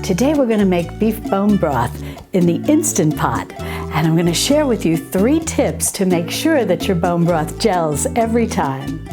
Today we're going to make beef bone broth in the Instant Pot, and I'm going to share with you 3 tips to make sure that your bone broth gels every time.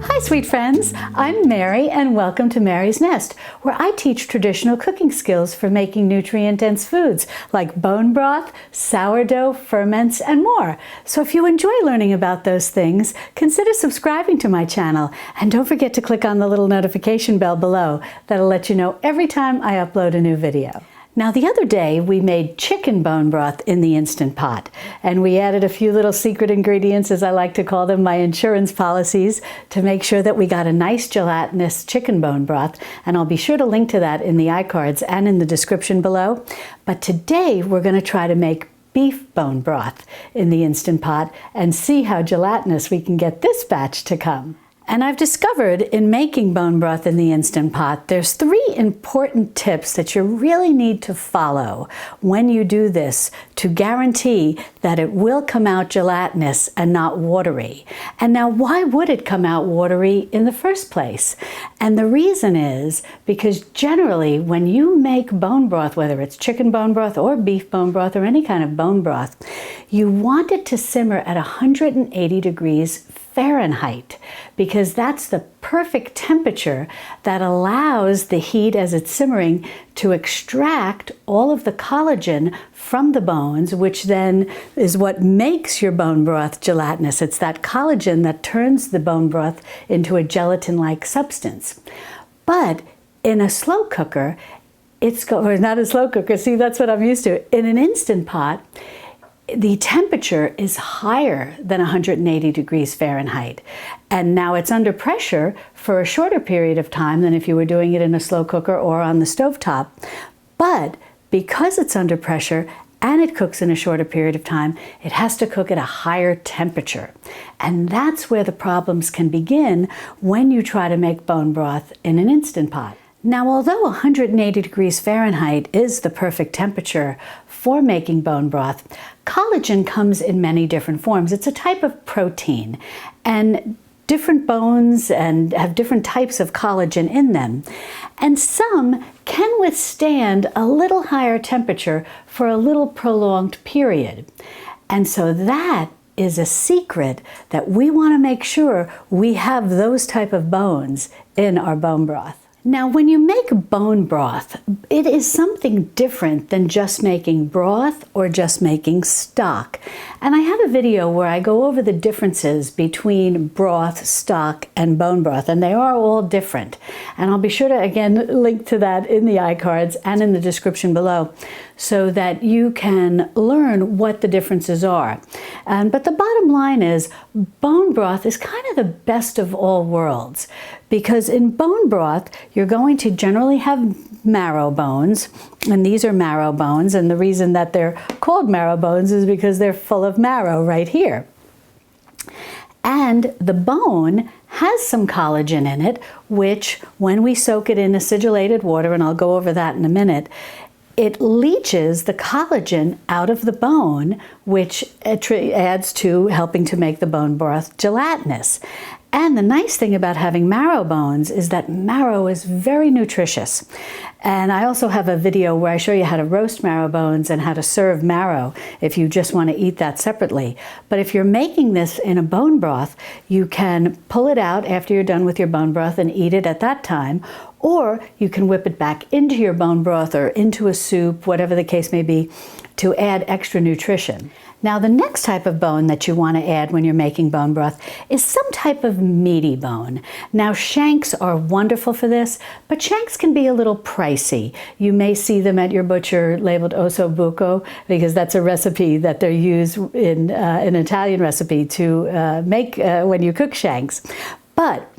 Hi sweet friends, I'm Mary and welcome to Mary's Nest, where I teach traditional cooking skills for making nutrient-dense foods like bone broth, sourdough, ferments, and more. So if you enjoy learning about those things, consider subscribing to my channel and don't forget to click on the little notification bell below. That'll let you know every time I upload a new video. Now the other day we made chicken bone broth in the Instant Pot, and we added a few little secret ingredients, as I like to call them, my insurance policies, to make sure that we got a nice gelatinous chicken bone broth, and I'll be sure to link to that in the iCards and in the description below. But today we're going to try to make beef bone broth in the Instant Pot and see how gelatinous we can get this batch to come. And I've discovered in making bone broth in the Instant Pot, there's 3 important tips that you really need to follow when you do this to guarantee that it will come out gelatinous and not watery. And now, why would it come out watery in the first place? And the reason is because generally when you make bone broth, whether it's chicken bone broth or beef bone broth or any kind of bone broth, you want it to simmer at 180 degrees Fahrenheit, because that's the perfect temperature that allows the heat as it's simmering to extract all of the collagen from the bones, which then is what makes your bone broth gelatinous. It's that collagen that turns the bone broth into a gelatin-like substance. But in a slow cooker, or not a slow cooker, see, that's what I'm used to. In an Instant Pot, the temperature is higher than 180 degrees Fahrenheit. And now it's under pressure for a shorter period of time than if you were doing it in a slow cooker or on the stovetop. But because it's under pressure and it cooks in a shorter period of time, it has to cook at a higher temperature. And that's where the problems can begin when you try to make bone broth in an Instant Pot. Now, although 180 degrees Fahrenheit is the perfect temperature for making bone broth, collagen comes in many different forms. It's a type of protein, and different bones and have different types of collagen in them. And some can withstand a little higher temperature for a little prolonged period. And so that is a secret that we want to make sure we have those type of bones in our bone broth. Now, when you make bone broth, it is something different than just making broth or just making stock. And I have a video where I go over the differences between broth, stock, and bone broth, and they are all different. And I'll be sure to, again, link to that in the iCards and in the description below so that you can learn what the differences are. But the bottom line is, bone broth is kind of the best of all worlds, because in bone broth, you're going to generally have marrow bones, and these are marrow bones, and the reason that they're called marrow bones is because they're full of marrow right here. And the bone has some collagen in it, which when we soak it in acidulated water, and I'll go over that in a minute, it leaches the collagen out of the bone, which adds to helping to make the bone broth gelatinous. And the nice thing about having marrow bones is that marrow is very nutritious. And I also have a video where I show you how to roast marrow bones and how to serve marrow if you just want to eat that separately. But if you're making this in a bone broth, you can pull it out after you're done with your bone broth and eat it at that time. Or you can whip it back into your bone broth or into a soup, whatever the case may be, to add extra nutrition. Now, the next type of bone that you want to add when you're making bone broth is some type of meaty bone. Now, shanks are wonderful for this, but shanks can be a little pricey. You may see them at your butcher labeled osso buco, because that's a recipe that they're used in an Italian recipe to make when you cook shanks. But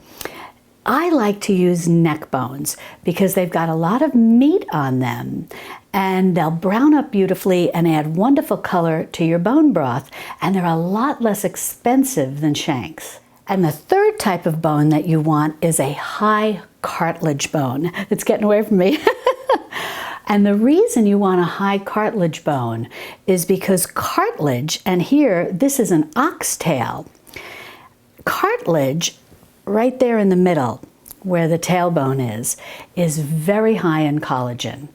I like to use neck bones because they've got a lot of meat on them, and they'll brown up beautifully and add wonderful color to your bone broth, and they're a lot less expensive than shanks. And the third type of bone that you want is a high cartilage bone. It's getting away from me. And the reason you want a high cartilage bone is because cartilage, and here this is an oxtail, cartilage right there in the middle where the tailbone is very high in collagen.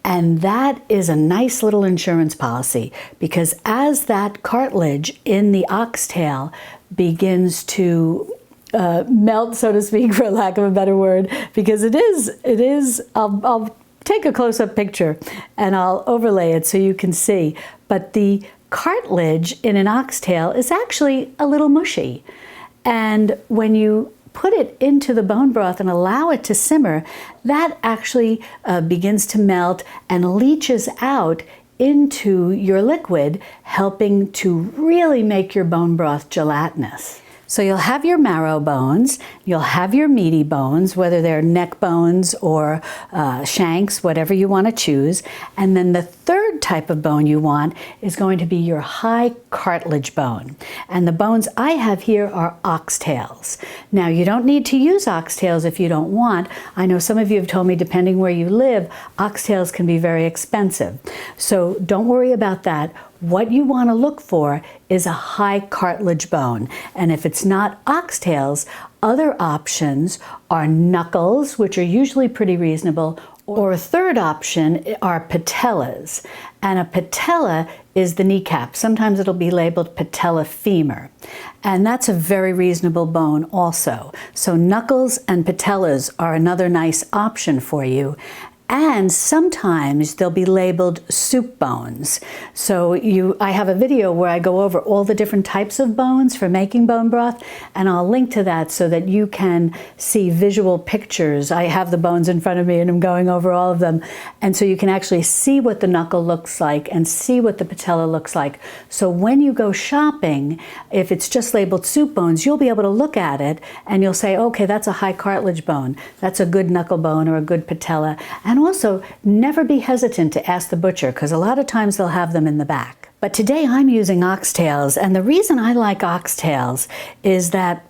And that is a nice little insurance policy, because as that cartilage in the oxtail begins to melt, so to speak, for lack of a better word, because it is, I'll take a close-up picture and I'll overlay it so you can see, but the cartilage in an oxtail is actually a little mushy. And when you put it into the bone broth and allow it to simmer, that actually begins to melt and leaches out into your liquid, helping to really make your bone broth gelatinous. So you'll have your marrow bones, you'll have your meaty bones, whether they're neck bones or shanks, whatever you want to choose. And then the third type of bone you want is going to be your high cartilage bone. And the bones I have here are oxtails. Now, you don't need to use oxtails if you don't want. I know some of you have told me, depending where you live, oxtails can be very expensive. So don't worry about that. What you want to look for is a high cartilage bone. And if it's not oxtails, other options are knuckles, which are usually pretty reasonable, or a third option are patellas. And a patella is the kneecap. Sometimes it'll be labeled patella femur. And that's a very reasonable bone also. So knuckles and patellas are another nice option for you. And sometimes they'll be labeled soup bones. So I have a video where I go over all the different types of bones for making bone broth, and I'll link to that so that you can see visual pictures. I have the bones in front of me and I'm going over all of them. And so you can actually see what the knuckle looks like and see what the patella looks like. So when you go shopping, if it's just labeled soup bones, you'll be able to look at it and you'll say, okay, that's a high cartilage bone. That's a good knuckle bone or a good patella. And also, never be hesitant to ask the butcher, because a lot of times they'll have them in the back. But today I'm using oxtails, and the reason I like oxtails is that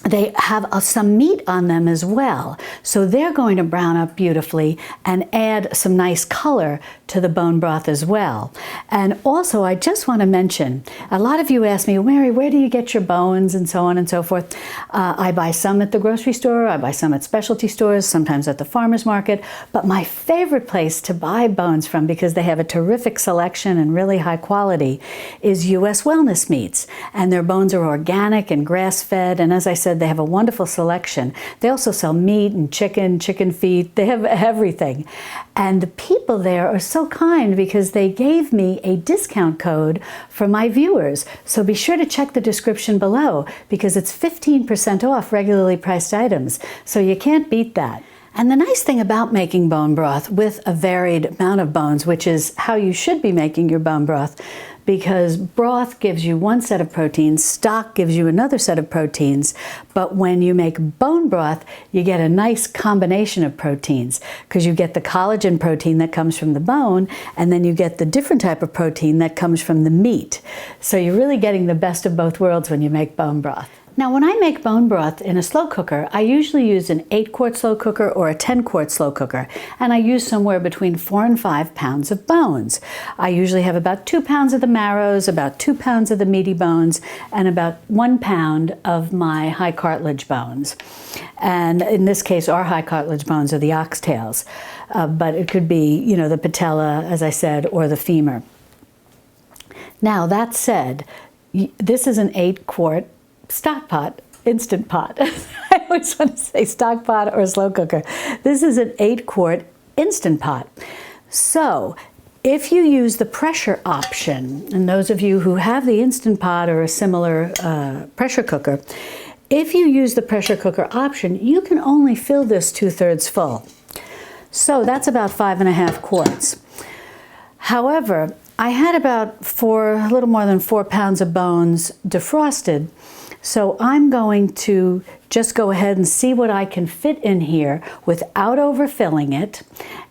they have some meat on them as well. So they're going to brown up beautifully and add some nice color to the bone broth as well. And also, I just want to mention, a lot of you ask me, Mary, where do you get your bones and so on and so forth? I buy some at the grocery store, I buy some at specialty stores, sometimes at the farmer's market. But my favorite place to buy bones from, because they have a terrific selection and really high quality, is U.S. Wellness Meats. And their bones are organic and grass-fed, and as I said, they have a wonderful selection. They also sell meat and chicken feet. They have everything. And the people there are so kind, because they gave me a discount code for my viewers. So be sure to check the description below, because it's 15% off regularly priced items. So you can't beat that. And the nice thing about making bone broth with a varied amount of bones, which is how you should be making your bone broth, because broth gives you one set of proteins, stock gives you another set of proteins, but when you make bone broth, you get a nice combination of proteins, because you get the collagen protein that comes from the bone, and then you get the different type of protein that comes from the meat. So you're really getting the best of both worlds when you make bone broth. Now, when I make bone broth in a slow cooker, I usually use an 8-quart slow cooker or a 10-quart slow cooker, and I use somewhere between 4 and 5 pounds of bones. I usually have about 2 pounds of the marrows, about 2 pounds of the meaty bones, and about 1 pound of my high cartilage bones. And in this case, our high cartilage bones are the oxtails, but it could be, you know, the patella, as I said, or the femur. Now, that said, this is an 8-quart stock pot, instant pot. I always want to say stock pot or slow cooker. This is an 8-quart instant pot. So if you use the pressure option, and those of you who have the instant pot or a similar pressure cooker, if you use the pressure cooker option, you can only fill this 2/3 full. So that's about 5.5 quarts. However, I had about a little more than 4 pounds of bones defrosted. So I'm going to just go ahead and see what I can fit in here without overfilling it,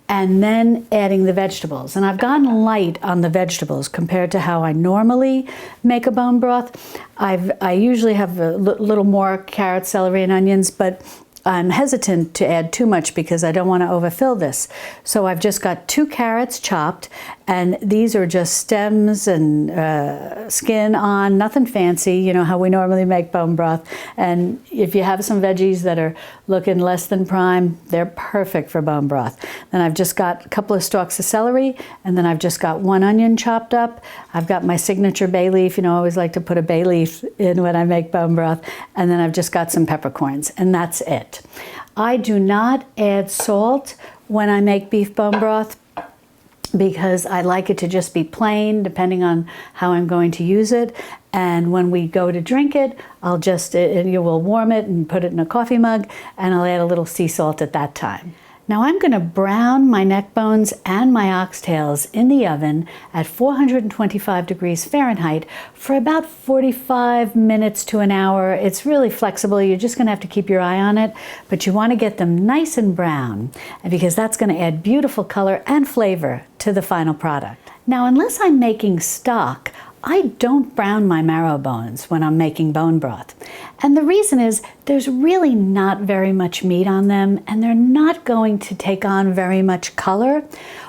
and then adding the vegetables. And I've gone light on the vegetables compared to how I normally make a bone broth. I usually have a little more carrots, celery, and onions, but I'm hesitant to add too much because I don't want to overfill this. So I've just got 2 carrots chopped, and these are just stems and skin on, nothing fancy, you know how we normally make bone broth. And if you have some veggies that are looking less than prime, they're perfect for bone broth. Then I've just got a couple of stalks of celery, and then I've just got 1 onion chopped up. I've got my signature bay leaf, you know, I always like to put a bay leaf in when I make bone broth, and then I've just got some peppercorns, and that's it. I do not add salt when I make beef bone broth because I like it to just be plain depending on how I'm going to use it. And when we go to drink it, I'll just, you will warm it and put it in a coffee mug, and I'll add a little sea salt at that time. Now I'm going to brown my neck bones and my oxtails in the oven at 425 degrees Fahrenheit for about 45 minutes to an hour. It's really flexible. You're just going to have to keep your eye on it, but you want to get them nice and brown because that's going to add beautiful color and flavor to the final product. Now, unless I'm making stock, I don't brown my marrow bones when I'm making bone broth. And the reason is there's really not very much meat on them, and they're not going to take on very much color.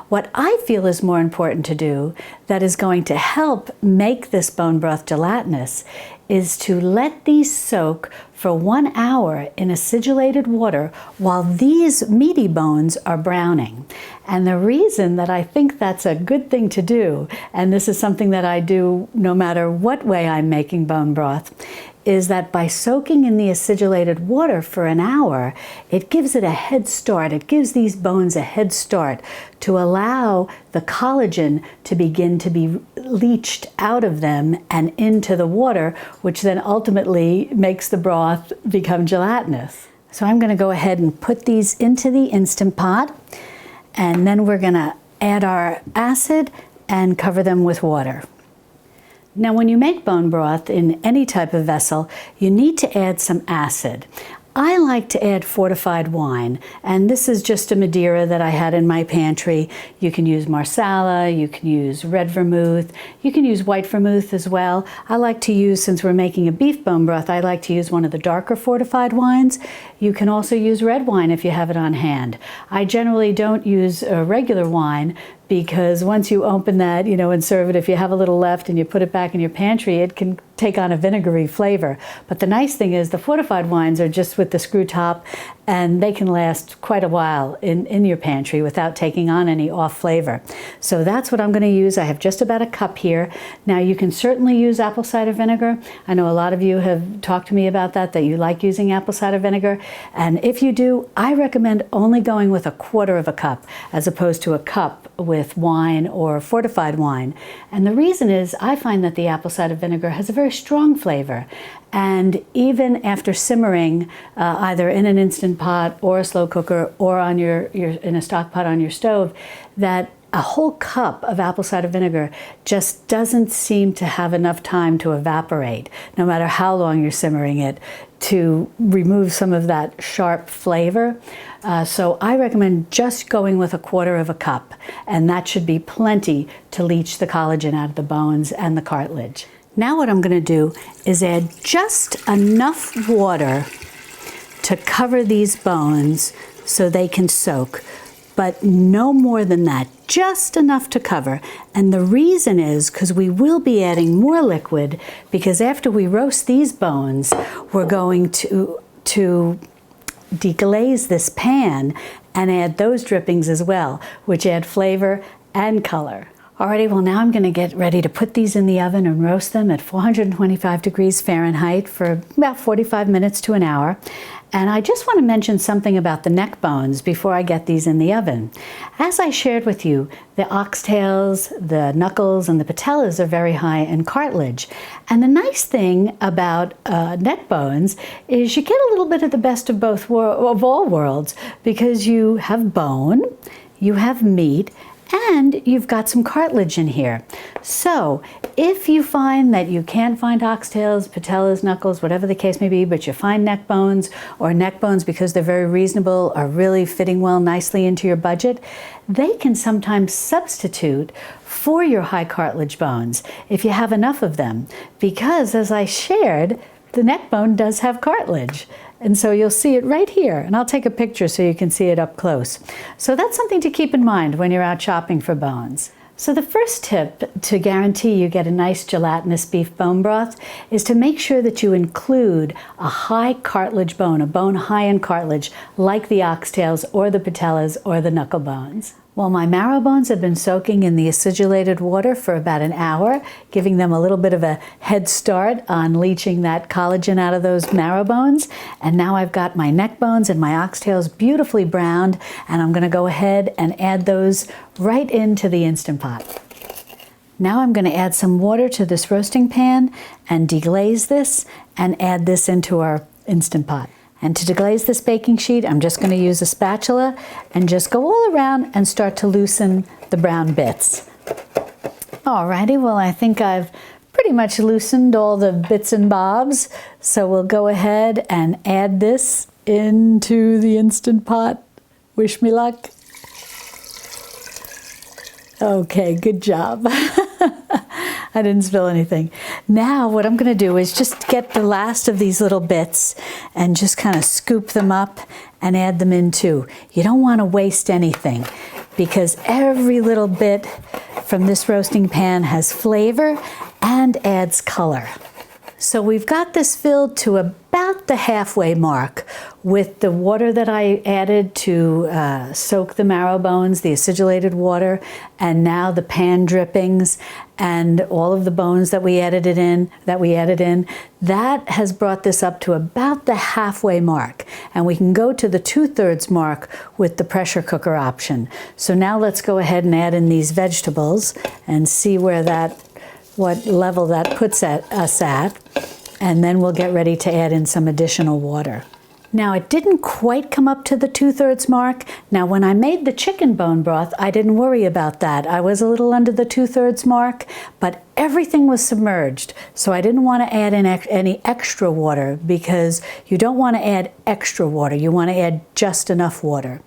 What I feel is more important to do that is going to help make this bone broth gelatinous is to let these soak for 1 hour in acidulated water while these meaty bones are browning. And the reason that I think that's a good thing to do, and this is something that I do no matter what way I'm making bone broth, is that by soaking in the acidulated water for an hour, it gives it a head start. It gives these bones a head start to allow the collagen to begin to be leached out of them and into the water, which then ultimately makes the broth become gelatinous. So I'm going to go ahead and put these into the Instant Pot, and then we're going to add our acid and cover them with water. Now, when you make bone broth in any type of vessel, you need to add some acid. I like to add fortified wine, and this is just a Madeira that I had in my pantry. You can use Marsala, you can use red vermouth, you can use white vermouth as well. I like to use, since we're making a beef bone broth, I like to use one of the darker fortified wines. You can also use red wine if you have it on hand. I generally don't use a regular wine because once you open that, you know, and serve it, if you have a little left and you put it back in your pantry, it can take on a vinegary flavor. But the nice thing is the fortified wines are just with the screw top, and they can last quite a while in your pantry without taking on any off flavor. So that's what I'm going to use. I have just about a cup here. Now you can certainly use apple cider vinegar. I know a lot of you have talked to me about that you like using apple cider vinegar. And if you do, I recommend only going with 1/4 of a cup as opposed to a cup with wine or fortified wine. And the reason is I find that the apple cider vinegar has a very strong flavor. And even after simmering, either in an Instant Pot or a slow cooker or on in a stock pot on your stove, that a whole cup of apple cider vinegar just doesn't seem to have enough time to evaporate, no matter how long you're simmering it, to remove some of that sharp flavor. So I recommend just going with 1/4 of a cup, and that should be plenty to leach the collagen out of the bones and the cartilage. Now what I'm going to do is add just enough water to cover these bones so they can soak, but no more than that, just enough to cover. And the reason is because we will be adding more liquid, because after we roast these bones, we're going to deglaze this pan and add those drippings as well, which add flavor and color. Alrighty, well now I'm going to get ready to put these in the oven and roast them at 425 degrees Fahrenheit for about 45 minutes to an hour. And I just want to mention something about the neck bones before I get these in the oven. As I shared with you, the oxtails, the knuckles, and the patellas are very high in cartilage. And the nice thing about neck bones is you get a little bit of the best of all worlds, because you have bone, you have meat, and you've got some cartilage in here. So if you find that you can't find oxtails, patellas, knuckles, whatever the case may be, but you find neck bones, or neck bones because they're very reasonable, are really fitting well nicely into your budget, they can sometimes substitute for your high cartilage bones if you have enough of them. Because as I shared, the neck bone does have cartilage. And so you'll see it right here, and I'll take a picture so you can see it up close. So that's something to keep in mind when you're out shopping for bones. So the first tip to guarantee you get a nice gelatinous beef bone broth is to make sure that you include a high cartilage bone, a bone high in cartilage, like the oxtails or the patellas or the knuckle bones. Well, my marrow bones have been soaking in the acidulated water for about an hour, giving them a little bit of a head start on leaching that collagen out of those marrow bones. And now I've got my neck bones and my oxtails beautifully browned, and I'm going to go ahead and add those right into the Instant Pot. Now I'm going to add some water to this roasting pan and deglaze this and add this into our Instant Pot. And to deglaze this baking sheet, I'm just going to use a spatula and just go all around and start to loosen the brown bits. Alrighty, well, I think I've pretty much loosened all the bits and bobs, so we'll go ahead and add this into the Instant Pot. Wish me luck. Okay, good job. I didn't spill anything. Now what I'm going to do is just get the last of these little bits and just kind of scoop them up and add them in too. You don't want to waste anything because every little bit from this roasting pan has flavor and adds color. So we've got this filled to about the halfway mark with the water that I added to soak the marrow bones, the acidulated water, and now the pan drippings and all of the bones that we added in. That has brought this up to about the halfway mark, and we can go to the 2/3 mark with the pressure cooker option. So now let's go ahead and add in these vegetables and see what level that puts us at, and then we'll get ready to add in some additional water. Now it didn't quite come up to the 2/3 mark. Now when I made the chicken bone broth, I didn't worry about that. I was a little under the 2/3 mark, but everything was submerged. So I didn't want to add in any extra water because you don't want to add extra water. You want to add just enough water.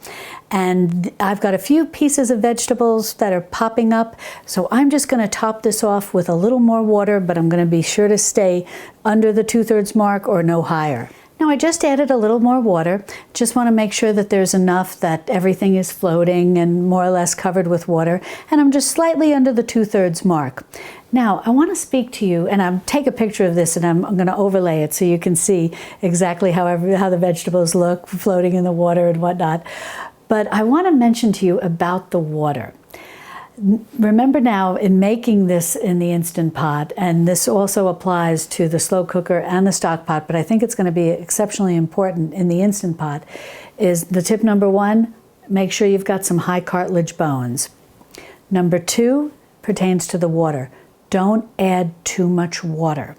And I've got a few pieces of vegetables that are popping up, so I'm just going to top this off with a little more water, but I'm going to be sure to stay under the 2/3 mark or no higher. Now I just added a little more water. Just want to make sure that there's enough that everything is floating and more or less covered with water, and I'm just slightly under the 2/3 mark. Now I want to speak to you, and I'll take a picture of this and I'm going to overlay it so you can see exactly how the vegetables look floating in the water and whatnot. But I want to mention to you about the water. Remember now, in making this in the Instant Pot, and this also applies to the slow cooker and the stock pot, but I think it's going to be exceptionally important in the Instant Pot, is the tip number 1, make sure you've got some high cartilage bones. Number 2 pertains to the water. Don't add too much water.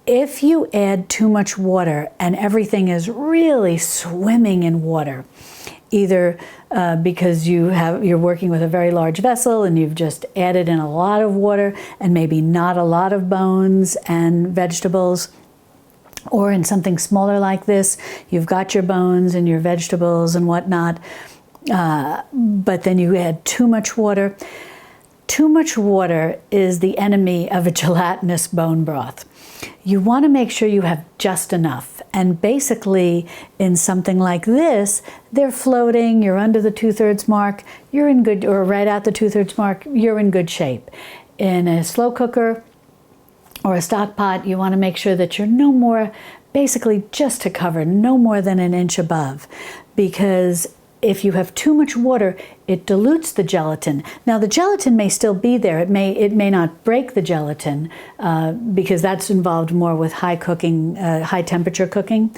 If you add too much water and everything is really swimming in water, either because you're working with a very large vessel and you've just added in a lot of water and maybe not a lot of bones and vegetables, or in something smaller like this, you've got your bones and your vegetables and whatnot, but then you add too much water. Too much water is the enemy of a gelatinous bone broth. You want to make sure you have just enough. And basically, in something like this, they're floating, you're under the 2/3 mark, you're in good, or right at the 2/3 mark, you're in good shape. In a slow cooker or a stock pot, you want to make sure that you're no more, basically just to cover, no more than an inch above. Because if you have too much water, it dilutes the gelatin. Now the gelatin may still be there. It may not break the gelatin because that's involved more with high cooking, high temperature cooking.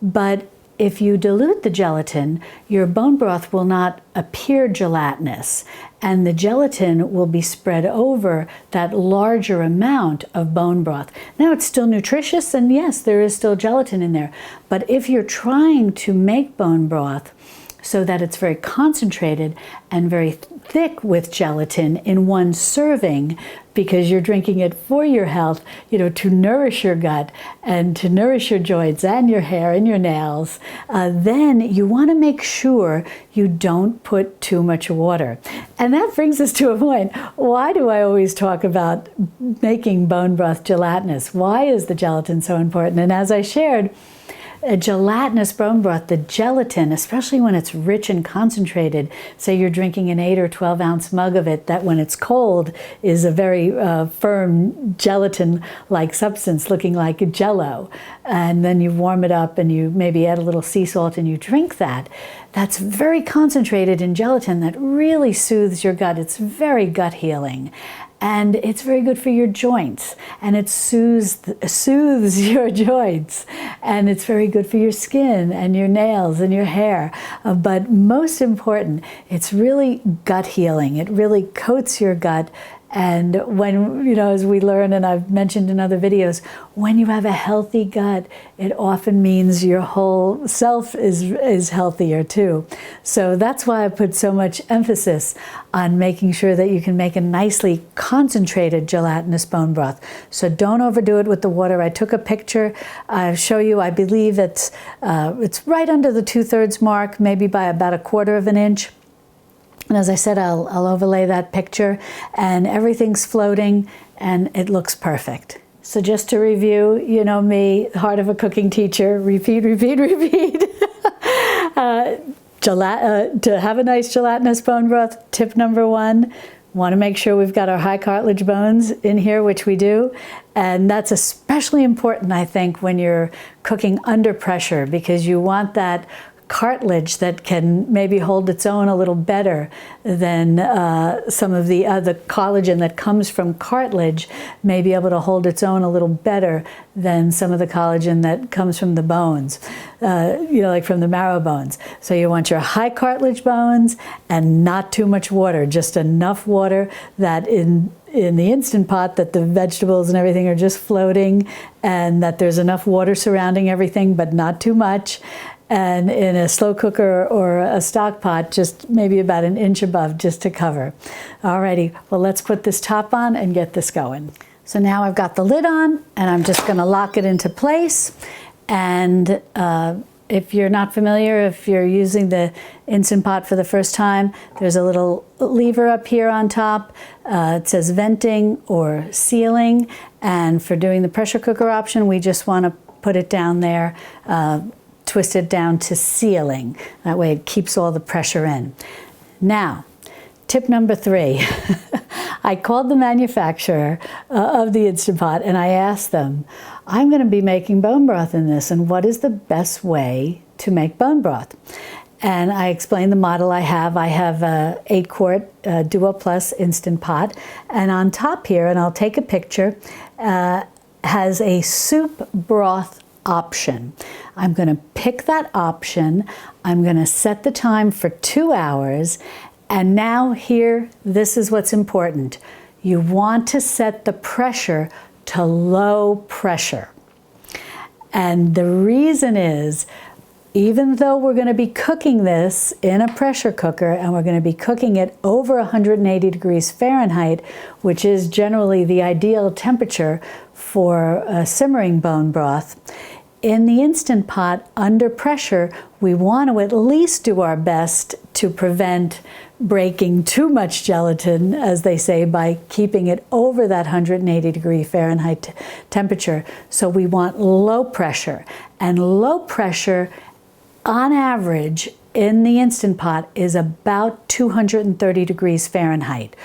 But if you dilute the gelatin, your bone broth will not appear gelatinous, and the gelatin will be spread over that larger amount of bone broth. Now it's still nutritious, and yes, there is still gelatin in there. But if you're trying to make bone broth so that it's very concentrated and very thick with gelatin in one serving, because you're drinking it for your health, to nourish your gut and to nourish your joints and your hair and your nails, then you want to make sure you don't put too much water. And that brings us to a point. Why do I always talk about making bone broth gelatinous? Why is the gelatin so important? And as I shared, A gelatinous bone broth, the gelatin, especially when it's rich and concentrated, say you're drinking an 8 or 12 ounce mug of it, that when it's cold is a very firm gelatin-like substance looking like a Jell-O. And then you warm it up and you maybe add a little sea salt and you drink that. That's very concentrated in gelatin that really soothes your gut. It's very gut healing. And it's very good for your joints, and it soothes your joints, and it's very good for your skin and your nails and your hair. But most important, it's really gut healing. It really coats your gut. And when, as we learn, and I've mentioned in other videos, when you have a healthy gut, it often means your whole self is healthier too. So that's why I put so much emphasis on making sure that you can make a nicely concentrated gelatinous bone broth. So don't overdo it with the water. I took a picture. I'll show you. I believe it's right under the 2/3 mark, maybe by about 1/4 of an inch. And as I said, I'll overlay that picture, and everything's floating and it looks perfect. So just to review, you know me, heart of a cooking teacher, repeat, repeat, repeat. To have a nice gelatinous bone broth, tip number 1, want to make sure we've got our high cartilage bones in here, which we do. And that's especially important, I think, when you're cooking under pressure, because you want that cartilage that can maybe hold its own a little better than some of the other collagen that comes from cartilage may be able to hold its own a little better than some of the collagen that comes from the bones, like from the marrow bones. So you want your high cartilage bones and not too much water, just enough water that in the Instant Pot that the vegetables and everything are just floating, and that there's enough water surrounding everything, but not too much. And in a slow cooker or a stock pot, just maybe about 1 inch above, just to cover. Alrighty, well, let's put this top on and get this going. So now I've got the lid on, and I'm just gonna lock it into place. And if you're not familiar, if you're using the Instant Pot for the first time, there's a little lever up here on top. It says venting or sealing. And for doing the pressure cooker option, we just wanna put it down there, twist it down to sealing. That way it keeps all the pressure in. Now, tip number 3. I called the manufacturer of the Instant Pot and I asked them, I'm going to be making bone broth in this, and what is the best way to make bone broth? And I explained the model I have. I have a 8-quart Duo Plus Instant Pot, and on top here, and I'll take a picture, has a soup broth option. I'm going to pick that option. I'm going to set the time for 2 hours. And now here, this is what's important. You want to set the pressure to low pressure. And the reason is, even though we're going to be cooking this in a pressure cooker and we're going to be cooking it over 180 degrees Fahrenheit, which is generally the ideal temperature for simmering bone broth, in the Instant Pot, under pressure, we want to at least do our best to prevent breaking too much gelatin, as they say, by keeping it over that 180 degree Fahrenheit temperature. So we want low pressure. And low pressure, on average, in the Instant Pot is about 230 degrees Fahrenheit.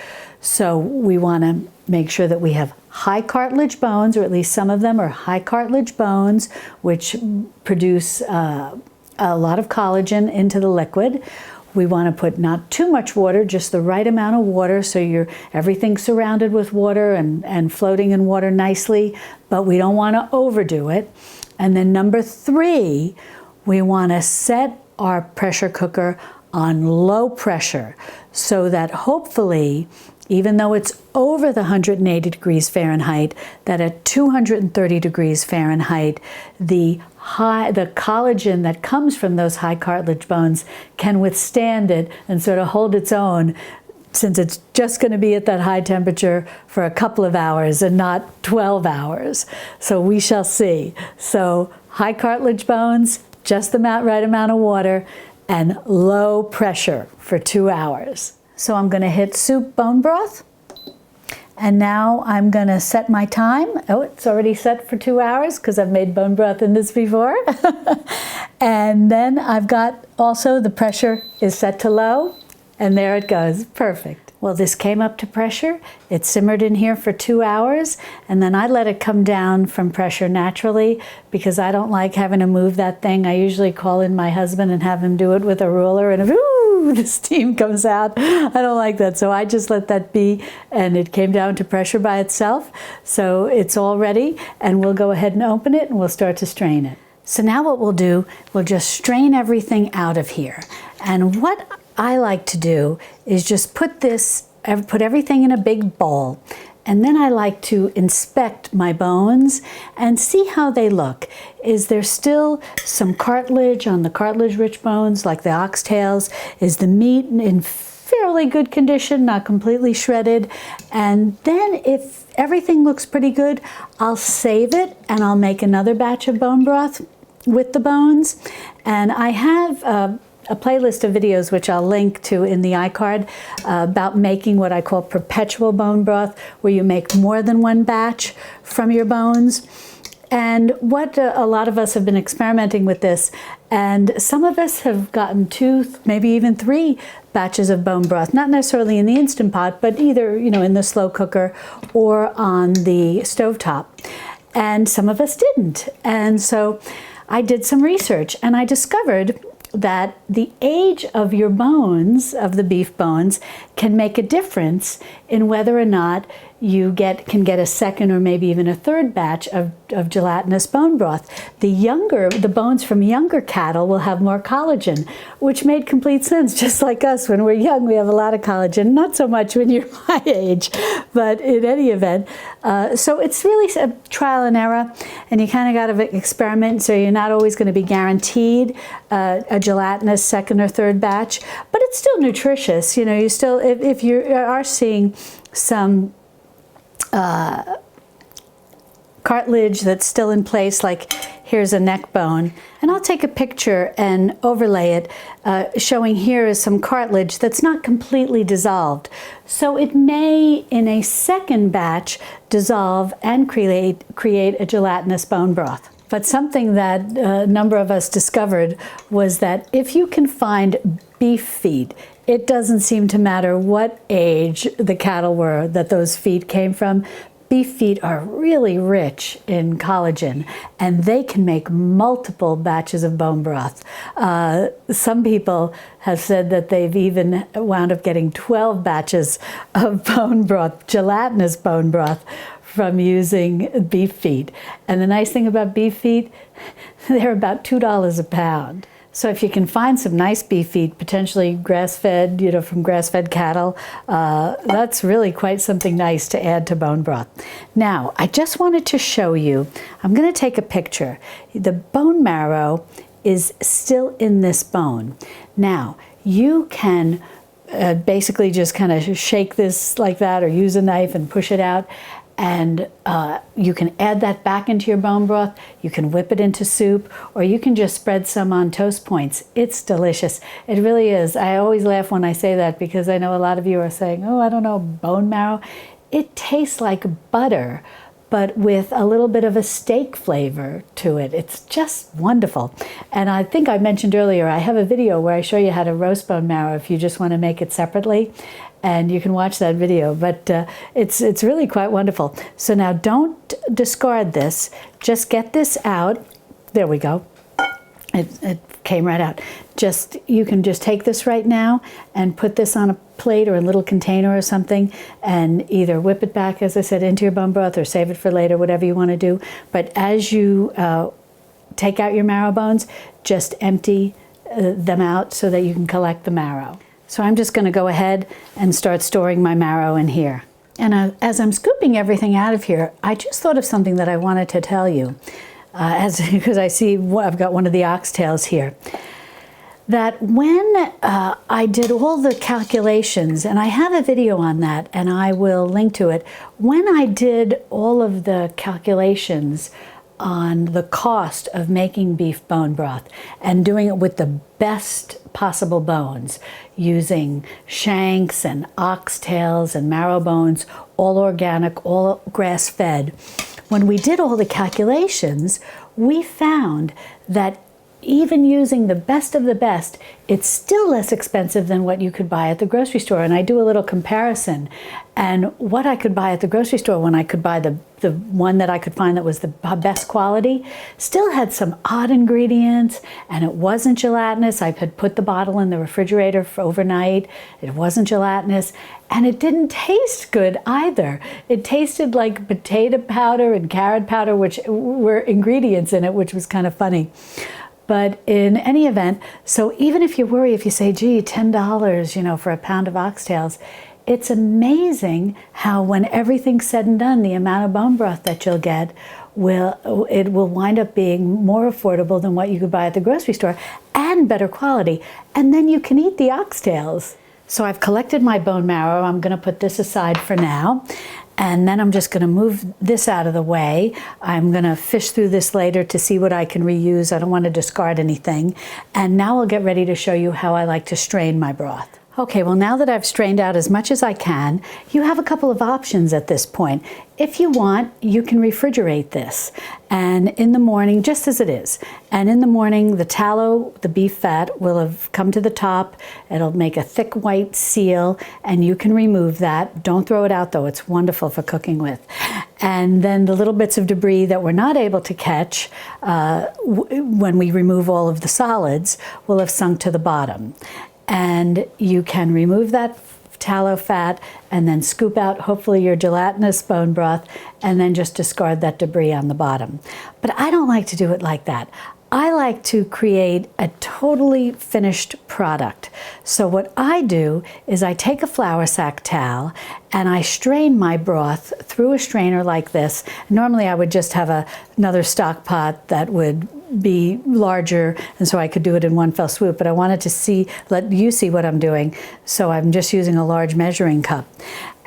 So we want to make sure that we have high cartilage bones, or at least some of them are high cartilage bones, which produce a lot of collagen into the liquid. We want to put not too much water, just the right amount of water, so everything's surrounded with water and floating in water nicely, but we don't want to overdo it. And then number 3, we want to set our pressure cooker on low pressure, so that hopefully, even though it's over the 180 degrees Fahrenheit, that at 230 degrees Fahrenheit, the collagen that comes from those high cartilage bones can withstand it and sort of hold its own, since it's just going to be at that high temperature for a couple of hours and not 12 hours. So we shall see. So high cartilage bones, just the right amount of water, and low pressure for 2 hours. So I'm going to hit soup bone broth, And now I'm gonna set my time. Oh, it's already set for 2 hours because I've made bone broth in this before. And then I've got also the pressure is set to low, and there it goes, perfect. Well, this came up to pressure. It simmered in here for 2 hours, and then I let it come down from pressure naturally because I don't like having to move that thing. I usually call in my husband and have him do it with a ruler, and ooh, the steam comes out. I don't like that, so I just let that be, and it came down to pressure by itself. So it's all ready, and we'll go ahead and open it, and we'll start to strain it. So now what we'll do, we'll just strain everything out of here. And what I like to do is just put everything in a big bowl. And then I like to inspect my bones and see how they look. Is there still some cartilage on the cartilage-rich bones, like the oxtails? Is the meat in fairly good condition, not completely shredded? And then if everything looks pretty good, I'll save it and I'll make another batch of bone broth with the bones. And I have a playlist of videos which I'll link to in the iCard about making what I call perpetual bone broth, where you make more than one batch from your bones. And what a lot of us have been experimenting with this, and some of us have gotten 2, maybe even 3 batches of bone broth, not necessarily in the Instant Pot, but either in the slow cooker or on the stovetop. And some of us didn't. And so I did some research, and I discovered that the age of your bones, of the beef bones, can make a difference in whether or not you can get a second or maybe even a third batch of gelatinous bone broth. The bones from younger cattle will have more collagen, which made complete sense. Just like us, when we're young, we have a lot of collagen. Not so much when you're my age, but in any event. So it's really a trial and error, and you kind of got to experiment, so you're not always going to be guaranteed a gelatinous second or third batch, but it's still nutritious. You still, if you are seeing some cartilage that's still in place, like here's a neck bone, and I'll take a picture and overlay it, showing here is some cartilage that's not completely dissolved. So it may, in a second batch, dissolve and create a gelatinous bone broth. But something that a number of us discovered was that if you can find beef feet, it doesn't seem to matter what age the cattle were that those feet came from. Beef feet are really rich in collagen, and they can make multiple batches of bone broth. Some people have said that they've even wound up getting 12 batches of bone broth, gelatinous bone broth, from using beef feet. And the nice thing about beef feet, they're about $2 a pound. So if you can find some nice beef feet, potentially grass-fed, from grass-fed cattle, that's really quite something nice to add to bone broth. Now, I just wanted to show you, I'm going to take a picture. The bone marrow is still in this bone. Now, you can basically just kind of shake this like that, or use a knife and push it out. And you can add that back into your bone broth. You can whip it into soup, or you can just spread some on toast points. It's delicious. It really is. I always laugh when I say that, because I know a lot of you are saying, oh, I don't know, bone marrow. It tastes like butter, but with a little bit of a steak flavor to it. It's just wonderful. And I think I mentioned earlier, I have a video where I show you how to roast bone marrow if you just want to make it separately. And you can watch that video, but it's really quite wonderful. So now don't discard this. Just get this out. There we go. It came right out. You can just take this right now and put this on a plate or a little container or something, and either whip it back, as I said, into your bone broth, or save it for later, whatever you want to do. But as you take out your marrow bones, just empty them out so that you can collect the marrow. So I'm just going to go ahead and start storing my marrow in here. And as I'm scooping everything out of here, I just thought of something that I wanted to tell you, because I see I've got one of the oxtails here. That when I did all the calculations, and I have a video on that, and I will link to it, when I did all of the calculations on the cost of making beef bone broth and doing it with the best possible bones, using shanks and oxtails and marrow bones, all organic, all grass-fed. When we did all the calculations, we found that even using the best of the best, it's still less expensive than what you could buy at the grocery store. And I do a little comparison. And what I could buy at the grocery store when I could buy the one that I could find that was the best quality, still had some odd ingredients, and it wasn't gelatinous. I had put the bottle in the refrigerator for overnight. It wasn't gelatinous, and it didn't taste good either. It tasted like potato powder and carrot powder, which were ingredients in it, which was kind of funny. But in any event, so even if you worry, if you say, gee, $10, for a pound of oxtails, it's amazing how when everything's said and done, the amount of bone broth that you'll get will wind up being more affordable than what you could buy at the grocery store, and better quality. And then you can eat the oxtails. So I've collected my bone marrow. I'm going to put this aside for now. And then I'm just going to move this out of the way. I'm going to fish through this later to see what I can reuse. I don't want to discard anything. And now I'll get ready to show you how I like to strain my broth. Okay, well, now that I've strained out as much as I can, you have a couple of options at this point. If you want, you can refrigerate this, and in the morning, just as it is, and in the morning, the tallow, the beef fat, will have come to the top. It'll make a thick white seal, and you can remove that. Don't throw it out, though. It's wonderful for cooking with. And then the little bits of debris that we're not able to catch when we remove all of the solids will have sunk to the bottom. And you can remove that tallow fat and then scoop out hopefully your gelatinous bone broth and then just discard that debris on the bottom. But I don't like to do it like that. I like to create a totally finished product. So what I do is I take a flour sack towel and I strain my broth through a strainer like this. Normally I would just have another stock pot that would be larger, and so I could do it in one fell swoop, but I wanted to let you see what I'm doing, so I'm just using a large measuring cup.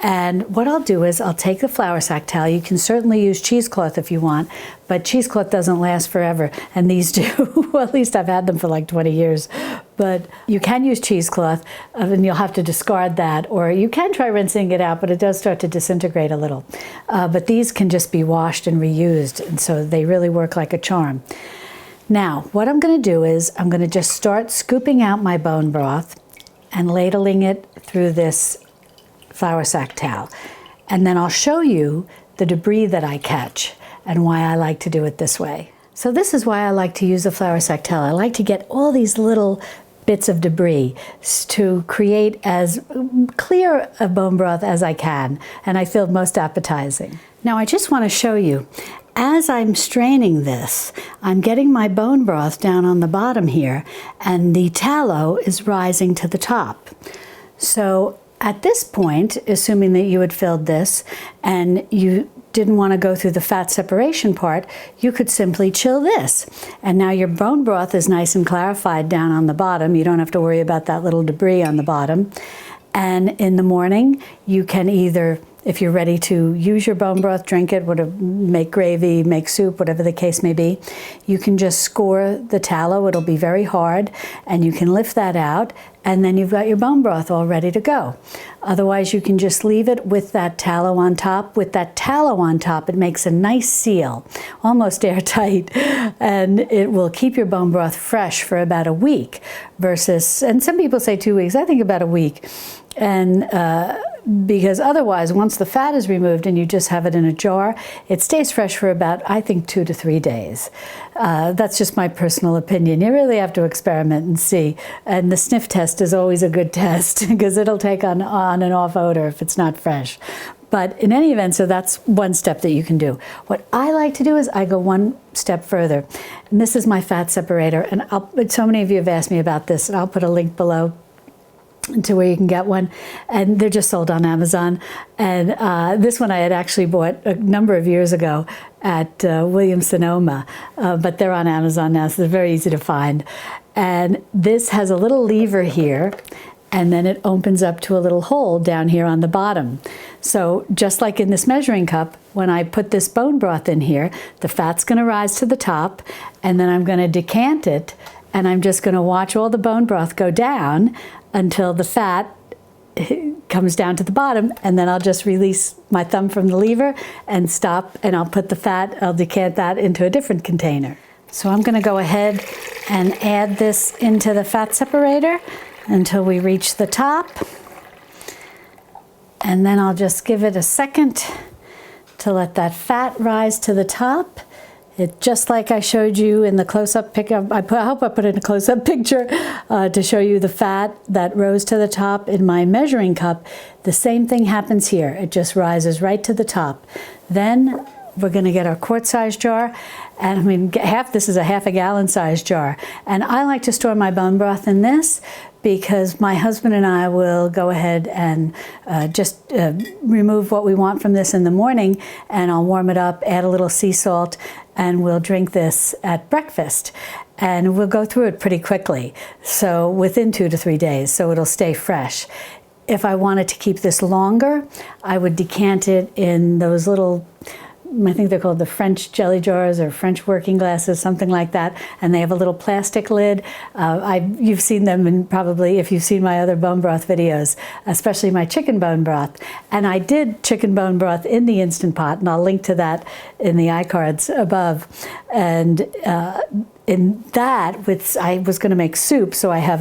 And what I'll do is I'll take the flour sack towel. You can certainly use cheesecloth if you want, but cheesecloth doesn't last forever, and these do. Well, at least I've had them for like 20 years. But you can use cheesecloth, and you'll have to discard that, or you can try rinsing it out, but it does start to disintegrate a little. But these can just be washed and reused, and so they really work like a charm. Now, what I'm going to do is I'm going to just start scooping out my bone broth and ladling it through this flour sack towel. And then I'll show you the debris that I catch and why I like to do it this way. So this is why I like to use the flour sack towel. I like to get all these little bits of debris to create as clear a bone broth as I can, and I feel most appetizing. Now I just want to show you, as I'm straining this, I'm getting my bone broth down on the bottom here, and the tallow is rising to the top. So at this point, assuming that you had filled this and you didn't want to go through the fat separation part, you could simply chill this. And now your bone broth is nice and clarified down on the bottom. You don't have to worry about that little debris on the bottom. And in the morning, you can either, if you're ready to use your bone broth, drink it, make gravy, make soup, whatever the case may be, you can just score the tallow. It'll be very hard, and you can lift that out, and then you've got your bone broth all ready to go. Otherwise, you can just leave it with that tallow on top. With that tallow on top, it makes a nice seal, almost airtight, and it will keep your bone broth fresh for about a week versus, and some people say 2 weeks, I think about a week. And because otherwise, once the fat is removed and you just have it in a jar, it stays fresh for about, I think, 2 to 3 days. That's just my personal opinion. You really have to experiment and see. And the sniff test is always a good test because it'll take on and off odor if it's not fresh. But in any event, so that's one step that you can do. What I like to do is I go one step further. And this is my fat separator. And so many of you have asked me about this, and I'll put a link below to where you can get one, and they're just sold on Amazon. And this one I had actually bought a number of years ago at Williams-Sonoma, but they're on Amazon now, so they're very easy to find. And this has a little lever here, and then it opens up to a little hole down here on the bottom. So just like in this measuring cup, when I put this bone broth in here, the fat's going to rise to the top, and then I'm going to decant it and I'm just going to watch all the bone broth go down until the fat comes down to the bottom, and then I'll just release my thumb from the lever and stop, and I'll put the fat, I'll decant that into a different container. So I'm going to go ahead and add this into the fat separator until we reach the top. And then I'll just give it a second to let that fat rise to the top. Just like I showed you in the close-up picture, I hope I put in a close-up picture to show you the fat that rose to the top in my measuring cup. The same thing happens here. It just rises right to the top. Then we're going to get our quart-size jar, and I mean, this is a half a gallon size jar. And I like to store my bone broth in this because my husband and I will go ahead and just remove what we want from this in the morning, and I'll warm it up, add a little sea salt, and we'll drink this at breakfast. And we'll go through it pretty quickly, so within 2 to 3 days, so it'll stay fresh. If I wanted to keep this longer, I would decant it in those little, I think they're called the French jelly jars or French working glasses, something like that, and they have a little plastic lid. You've seen them, and probably if you've seen my other bone broth videos, especially my chicken bone broth. And I did chicken bone broth in the Instant Pot, and I'll link to that in the iCards above. And in that, I was going to make soup, so I have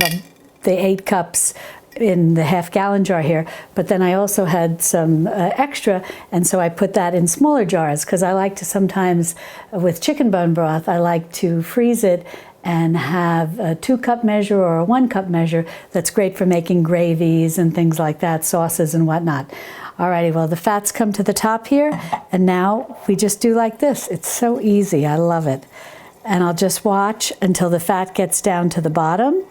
the 8 cups in the half-gallon jar here, but then I also had some extra, and so I put that in smaller jars because I like to sometimes, with chicken bone broth, I like to freeze it and have a 2-cup measure or a 1-cup measure that's great for making gravies and things like that, sauces and whatnot. Alrighty, well, the fats come to the top here, and now we just do like this. It's so easy. I love it. And I'll just watch until the fat gets down to the bottom,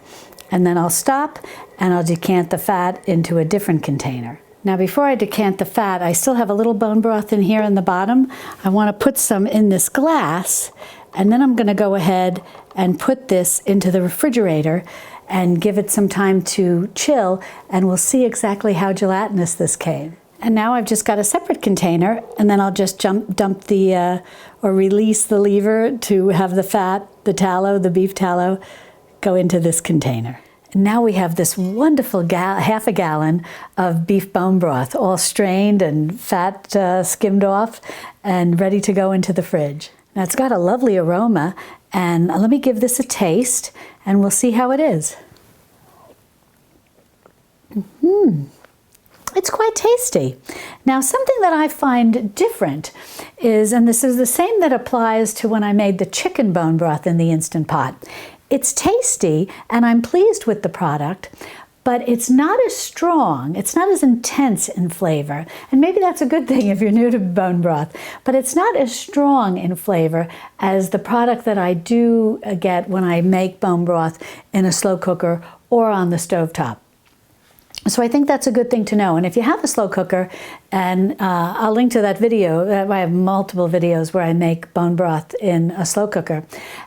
and then I'll stop and I'll decant the fat into a different container. Now, before I decant the fat, I still have a little bone broth in here in the bottom. I want to put some in this glass, and then I'm going to go ahead and put this into the refrigerator and give it some time to chill, and we'll see exactly how gelatinous this came. And now I've just got a separate container, and then I'll just dump the, or release the lever to have the fat, the tallow, the beef tallow, go into this container. And now we have this wonderful half a gallon of beef bone broth, all strained and fat skimmed off and ready to go into the fridge. Now it's got a lovely aroma, and let me give this a taste and we'll see how it is. It's quite tasty. Now, something that I find different is, and this is the same that applies to when I made the chicken bone broth in the Instant Pot. It's tasty, and I'm pleased with the product, but it's not as strong, it's not as intense in flavor, and maybe that's a good thing if you're new to bone broth, but it's not as strong in flavor as the product that I do get when I make bone broth in a slow cooker or on the stovetop. So I think that's a good thing to know. And if you have a slow cooker, and I'll link to that video, I have multiple videos where I make bone broth in a slow cooker.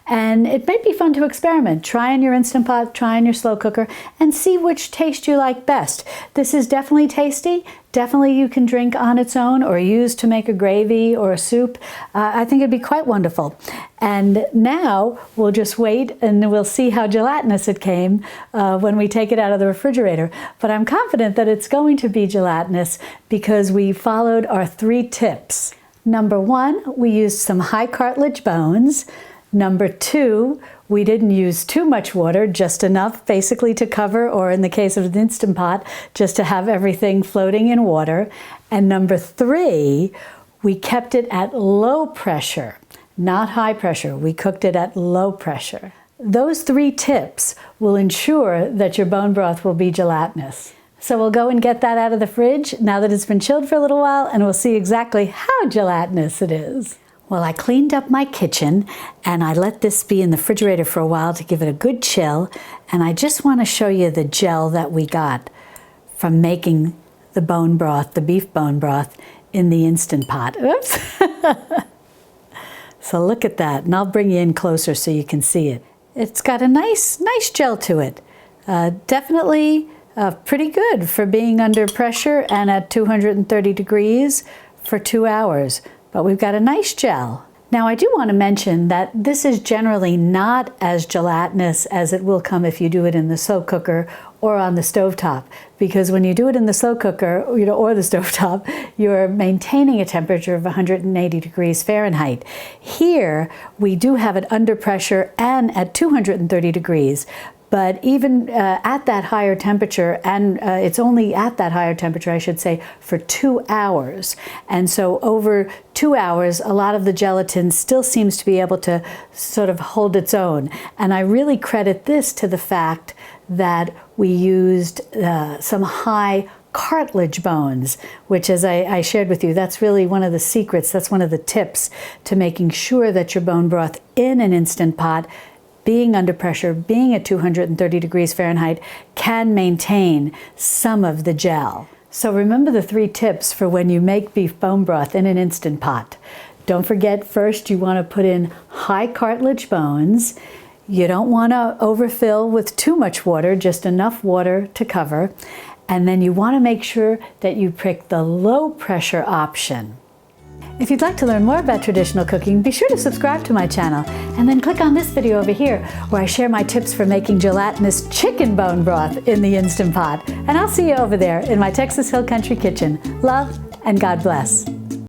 And it might be fun to experiment. Try in your Instant Pot, try in your slow cooker, and see which taste you like best. This is definitely tasty. Definitely you can drink on its own or use to make a gravy or a soup. I think it'd be quite wonderful. And now we'll just wait and we'll see how gelatinous it came when we take it out of the refrigerator. But I'm confident that it's going to be gelatinous because we followed our 3 tips. Number 1, we used some high cartilage bones. Number 2, we didn't use too much water, just enough basically to cover, or in the case of an Instant Pot, just to have everything floating in water. And number 3, we kept it at low pressure, not high pressure. We cooked it at low pressure. Those 3 tips will ensure that your bone broth will be gelatinous. So we'll go and get that out of the fridge now that it's been chilled for a little while, and we'll see exactly how gelatinous it is. Well, I cleaned up my kitchen and I let this be in the refrigerator for a while to give it a good chill. And I just want to show you the gel that we got from making the bone broth, the beef bone broth, in the Instant Pot. Oops. So look at that, and I'll bring you in closer so you can see it. It's got a nice gel to it. Definitely pretty good for being under pressure and at 230 degrees for 2 hours. But we've got a nice gel. Now, I do want to mention that this is generally not as gelatinous as it will come if you do it in the slow cooker or on the stovetop, because when you do it in the slow cooker, or the stovetop, you're maintaining a temperature of 180 degrees Fahrenheit. Here, we do have it under pressure and at 230 degrees. But even at that higher temperature, and it's only at that higher temperature, I should say, for 2 hours. And so over 2 hours, a lot of the gelatin still seems to be able to sort of hold its own. And I really credit this to the fact that we used some high cartilage bones, which, as I shared with you, that's really one of the secrets, that's one of the tips to making sure that your bone broth in an Instant Pot, being under pressure, being at 230 degrees Fahrenheit, can maintain some of the gel. So remember the 3 tips for when you make beef bone broth in an Instant Pot. Don't forget, first you want to put in high cartilage bones. You don't want to overfill with too much water, just enough water to cover. And then you want to make sure that you pick the low pressure option. If you'd like to learn more about traditional cooking, be sure to subscribe to my channel and then click on this video over here where I share my tips for making gelatinous chicken bone broth in the Instant Pot. And I'll see you over there in my Texas Hill Country kitchen. Love and God bless.